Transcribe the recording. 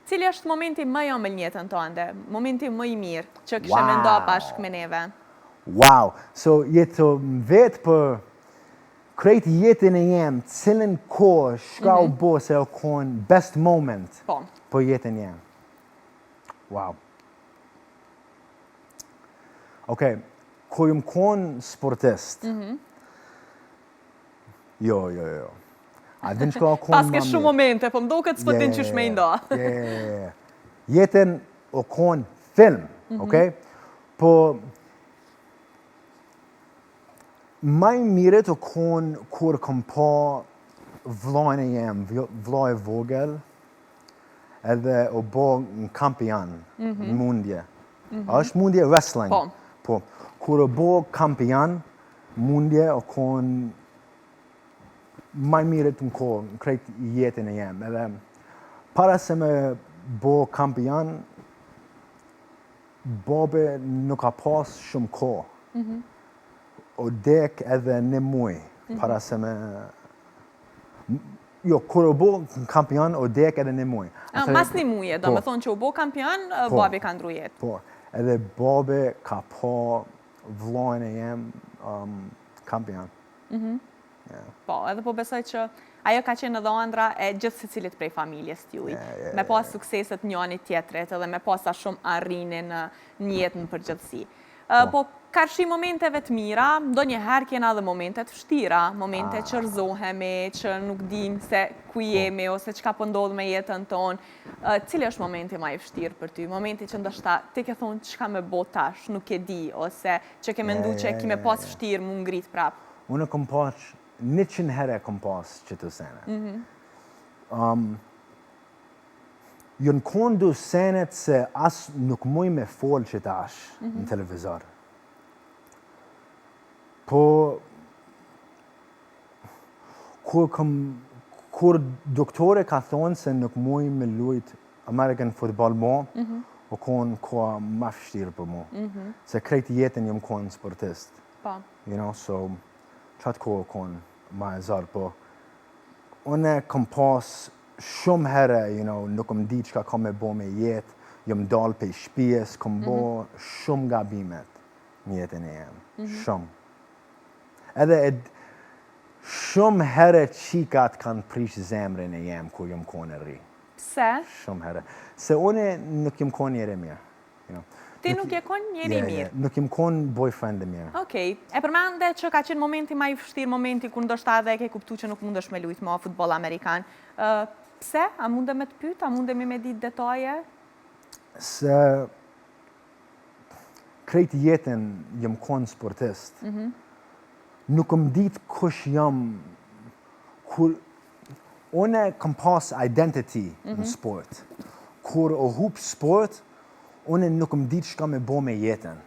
Cili është momenti më i ëmbël në jetën tënde? Momenti më i mirë që kishe mendo bashkë me neve? Wow! So, jetë vetë për krejt jetën e jem, cilën kohë shka u bo se o konë best moment për jetën jem. Wow. Okej, kur jëm konë sportist. Jo. A din shka o konë Pas ke shumë momente, po mdo këtë s'po tin qysh me i ndo. Jetën o konë film, okej? Po, maj miret o konë kur kom pa vllajën e jem, vllaj e vogël, edhe o bo në kampion, në mundje. A është mundje wrestling? Po. Kur o bo kampion, mundje o konë maj miret në kohë, në krejt jetën e jem. Edhe para se me bo kampion, babe nuk ka pas shumë kohë. O dek edhe një muj, para se me... Jo, kur o bo kampion, o dek edhe një muj. Mas një muje, do me thonë që u bo kampion, babi ka ndru jetë. Po, edhe babe ka pa vllajën e jem kampion. Po, edhe po besoj që ajo ka qenë edhe ëndra e gjithë se cilit prej familjes t'juj. Me pas sukseset njëni tjetrit edhe me pas a shumë arrini në jetë në përgjithësi. Po, karshi momenteve të mira, do njëherë kena dhe momentet vështira, momente që rëzohemi, që nuk dim se ku jemi, ose që ka pëndodhë me jetën tonë. Cili është momenti ma i vështirë për ty? Momenti që ndështë ti ke thonë që ka me bo tash, nuk e di, ose që ke mendu që kime pas vështirë mu ngrit prapë? Unë kom pas 100 herë kom pas që të sene. Jënë kondu senet se as nuk muj me folë që tash në televizor. Po, kur doktore ka thonë se nuk muj me lujt American football mo, o konë koha ma fështirë për mo. Se krejt jetën jëm konë sportist. You know, so, qatë koha konë ma e zarë, po. Une kom pas shumë herë, you know, nuk më di që ka kom me bo me jetë, jëm dalë pe shpijes, kom bo shumë gabimet në jetën e jem. Shumë. Edhe shumë herë qikat kanë prish zemrën e jem kur jëm kone ri. Pse? Shumë herë. Se une nuk jëm kone njeri mirë. Ti nuk je konë njeri mirë? Nuk jëm konë boyfriend e mirë. Okej. E përmende që ka qenë momenti ma i vështirë, momenti kur ndoshta edhe ke kuptu që nuk mundesh me lujt ma futbol amerikan. Pse? A munde me të pyt? A munde me ditë detaje? Se krejt jetën jëm konë sportist. Nuk më ditë kush jam, kur une kom pas identity në sport. Kur o hup sport, une nuk më ditë shka me bo me jetën.